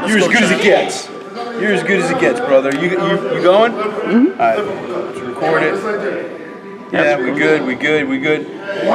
You're as good as it gets. You're as good as it gets, brother. You going? Mm-hmm. All right, let's record it. Yeah, we good.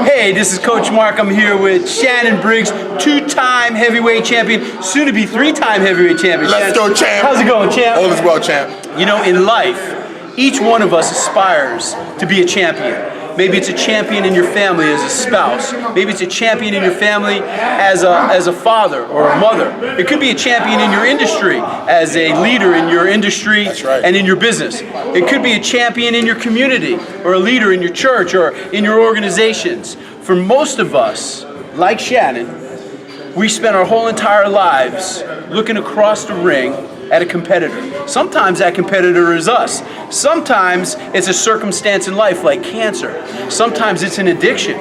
Hey, this is Coach Mark. I'm here with Shannon Briggs, 2-time heavyweight champion, soon to be 3-time heavyweight champion. Let's go, champ. How's it going, champ? All is well, champ. You know, in life, each one of us aspires to be a champion. Maybe it's a champion in your family as a spouse. Maybe it's a champion in your family as a father or a mother. It could be a champion in your industry as a leader in your industry and in your business. It could be a champion in your community or a leader in your church or in your organizations. For most of us, like Shannon, we spend our whole entire lives looking across the ring at a competitor. Sometimes that competitor is us. Sometimes it's a circumstance in life like cancer. Sometimes it's an addiction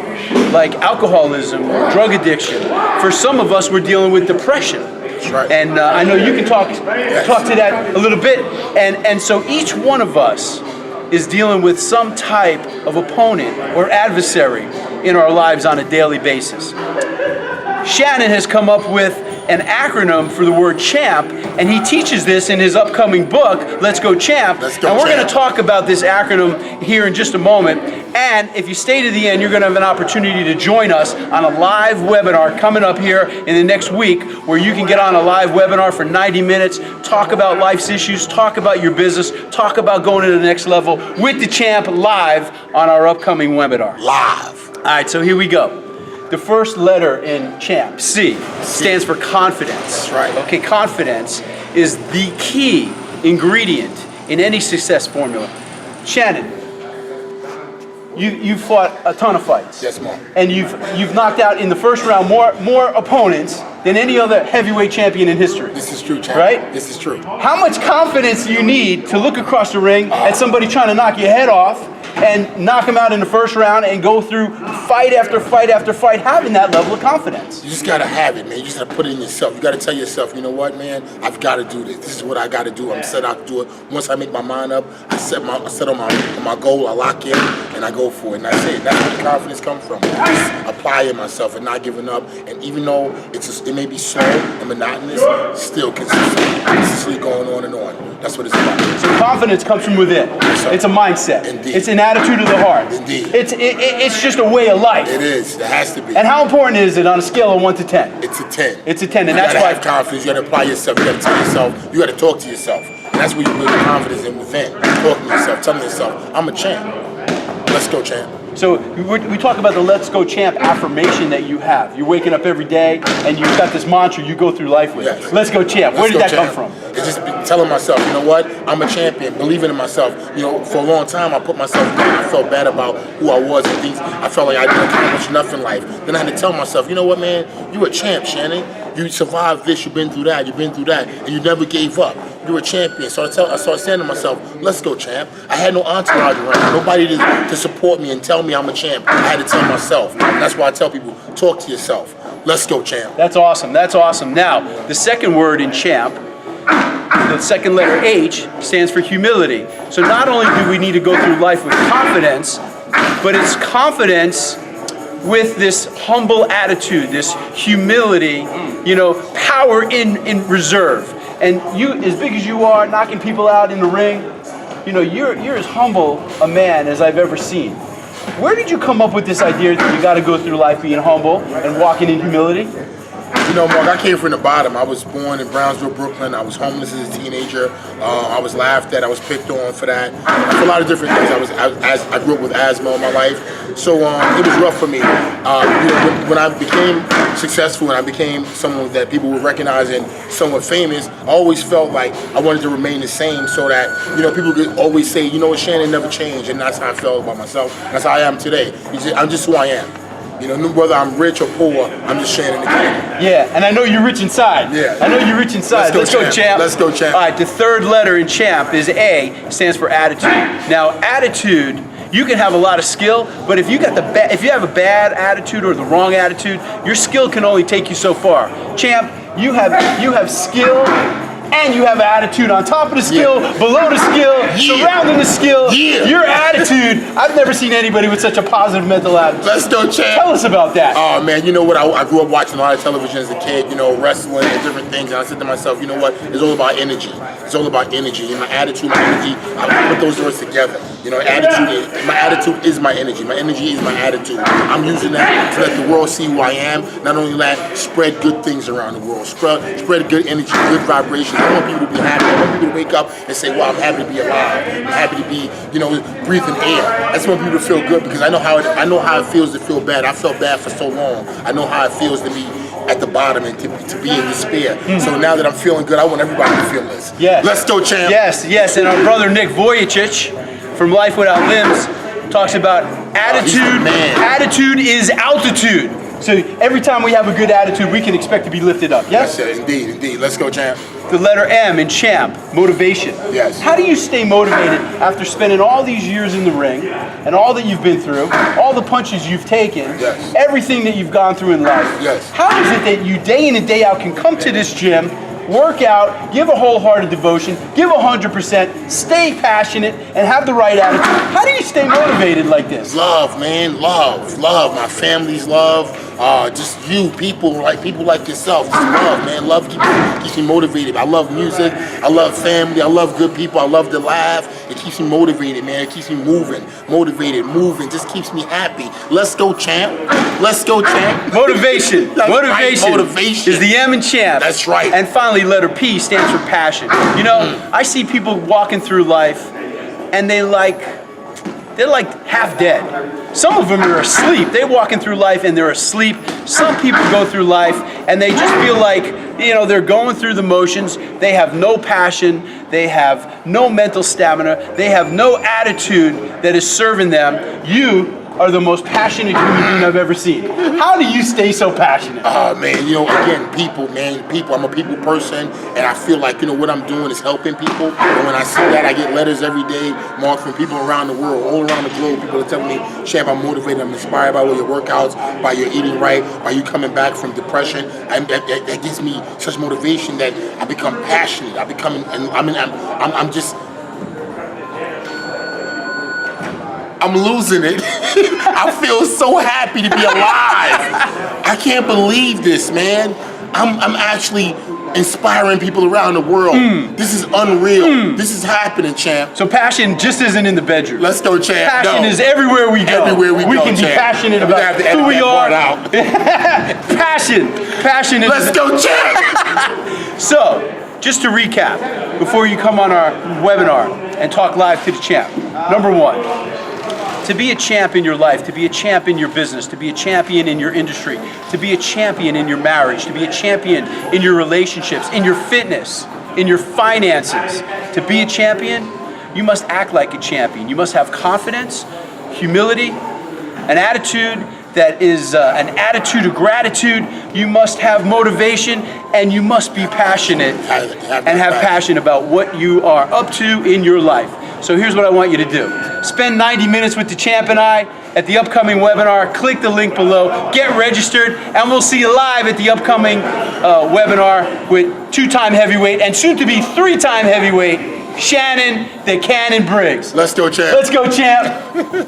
like alcoholism or drug addiction. For some of us, we're dealing with depression. Right. And I know you can talk to that a little bit. And so each one of us is dealing with some type of opponent or adversary in our lives on a daily basis. Shannon has come up with an acronym for the word champ, and he teaches this in his upcoming book, Let's Go Champ. Let's go, and we're champ. going to talk about this acronym here in just a moment. And if you stay to the end, you're going to have an opportunity to join us on a live webinar coming up here in the next week, where you can get on a live webinar for 90 minutes, talk about life's issues, talk about your business, talk about going to the next level with the champ live on our upcoming webinar. Live. All right, so here we go. The first letter in champ, C, stands for confidence. That's right. Okay, confidence is the key ingredient in any success formula. Shannon, you fought a ton of fights. Yes, Mom. And you've knocked out in the first round more opponents than any other heavyweight champion in history. This is true, champ. Right? This is true. How much confidence do you need to look across the ring at somebody trying to knock your head off and knock him out in the first round and go through fight after fight after fight having that level of confidence? You just gotta have it, man. You just gotta put it in yourself. You gotta tell yourself, you know what, man? I've gotta do this. This is what I gotta do. I'm set out to do it. Once I make my mind up, I set on my goal, I lock in, and I go for it. And that's it. That's where the confidence comes from. Just applying myself and not giving up. And even though it may be slow and monotonous, still consistently going on and on. That's what it's about. So confidence comes from within. Yes, sir. It's a mindset. Indeed. It's an attitude of the heart. Indeed. It's just a way of life. It is. It has to be. And how important is it on a scale of 1 to 10? It's a 10. It's a 10, and you that's gotta why have confidence. You gotta apply yourself. You gotta tell yourself. You gotta talk to yourself. And that's where you build your confidence in within. Talking to yourself, telling yourself, I'm a champ. Let's go, champ. So we talk about the Let's Go Champ affirmation that you have. You're waking up every day and you've got this mantra you go through life with. Yes. Let's Go Champ. Where did that come from? It's just telling myself, you know what, I'm a champion, believing in myself. You know, for a long time I put myself down. I felt bad about who I was and things. I felt like I didn't accomplish enough in life. Then I had to tell myself, you know what, man, you're a champ, Shannon. You survived this, you've been through that, and you never gave up. You're a champion. So I started saying to myself, let's go, champ. I had no entourage around, nobody to support me and tell me I'm a champ. I had to tell myself. That's why I tell people, talk to yourself. Let's go, champ. That's awesome. That's awesome. Now, the second word in champ, the second letter H, stands for humility. So not only do we need to go through life with confidence, but it's confidence with this humble attitude, this humility, power in reserve. And you, as big as you are, knocking people out in the ring, you're as humble a man as I've ever seen. Where did you come up with this idea that you got to go through life being humble and walking in humility? You know, Mark, I came from the bottom. I was born in Brownsville, Brooklyn. I was homeless as a teenager. I was laughed at. I was picked on for that. For a lot of different things. I grew up with asthma in my life, so it was rough for me. When I became successful and I became someone that people would recognize and somewhat famous, I always felt like I wanted to remain the same, so that people could always say, you know what, Shannon never changed, and that's how I felt about myself. That's how I am today. I'm just who I am. Whether I'm rich or poor, I'm just Shannon again. Yeah, and I know you're rich inside. Yeah. I know you're rich inside. Let's go, champ. Let's go, champ. All right, the third letter in champ is A, stands for attitude. Now, attitude, you can have a lot of skill, but if you have a bad attitude or the wrong attitude, your skill can only take you so far. Champ, you have skill, and you have an attitude on top of the skill, below the skill, surrounding the skill. Your attitude, I've never seen anybody with such a positive mental attitude. Let's go, champ. Tell us about that. Oh man, you know what? I grew up watching a lot of television as a kid, you know, wrestling and different things. And I said to myself, you know what? It's all about energy. It's all about energy. And my attitude, my energy, I put those words together. You know, my attitude is my energy. My energy is my attitude. I'm using that to let the world see who I am. Not only that, spread good things around the world. Spread good energy, good vibrations. I want people to be happy. I want people to wake up and say, wow, I'm happy to be alive. I'm happy to be, you know, breathing air. I just want people to feel good because I know how it feels to feel bad. I felt bad for so long. I know how it feels to be at the bottom and to be in despair. So now that I'm feeling good, I want everybody to feel this. Yes. Let's go, champ. Yes, and our brother Nick Vujicic from Life Without Limbs talks about attitude. Attitude is altitude. So every time we have a good attitude, we can expect to be lifted up. Yes? Yes, indeed. Let's go, champ. The letter M in champ, motivation. Yes. How do you stay motivated after spending all these years in the ring and all that you've been through, all the punches you've taken, everything that you've gone through in life? Yes. How is it that you day in and day out can come to this gym, work out, give a wholehearted devotion, give 100%, stay passionate, and have the right attitude? How do you stay motivated like this? Love, man, love. My family's love. Just people like yourself. Just love, man. Love keeps me motivated. I love music. I love family. I love good people. I love to laugh. It keeps me motivated, man. It keeps me moving, motivated, moving. Just keeps me happy. Let's go, champ. Let's go, champ. Motivation. Motivation. Motivation is the M in champ. That's right. And finally, letter P stands for passion. You know, I see people walking through life, and they're like half dead. Some of them are asleep. They're walking through life and they're asleep. Some people go through life and they just feel like, you know, they're going through the motions. They have no passion. They have no mental stamina. They have no attitude that is serving them. You are the most passionate human being I've ever seen. How do you stay so passionate? Oh man, you know, again, people. I'm a people person, and I feel like, you know, what I'm doing is helping people. And when I see that, I get letters every day, Mark, from people around the world, all around the globe. People are telling me, Champ, I'm motivated, I'm inspired by all your workouts, by your eating right, by you coming back from depression. And that gives me such motivation that I become passionate. I'm losing it. I feel so happy to be alive. I can't believe this, man. I'm actually inspiring people around the world. This is unreal. This is happening, champ. So passion just isn't in the bedroom. Let's go, champ. Passion is everywhere we go. Everywhere we go, can be champ. passionate about who we are. Passion is. Let's go, champ. So, just to recap, before you come on our webinar and talk live to the champ. Number one, to be a champ in your life, to be a champ in your business, to be a champion in your industry, to be a champion in your marriage, to be a champion in your relationships, in your fitness, in your finances. To be a champion, you must act like a champion. You must have confidence, humility, an attitude that is an attitude of gratitude. You must have motivation, and you must be passionate and have passion about what you are up to in your life. So here's what I want you to do. Spend 90 minutes with the champ and I at the upcoming webinar. Click the link below, get registered, and we'll see you live at the upcoming webinar with two-time heavyweight and soon to be three-time heavyweight, Shannon the Cannon Briggs. Let's go, champ. Let's go, champ.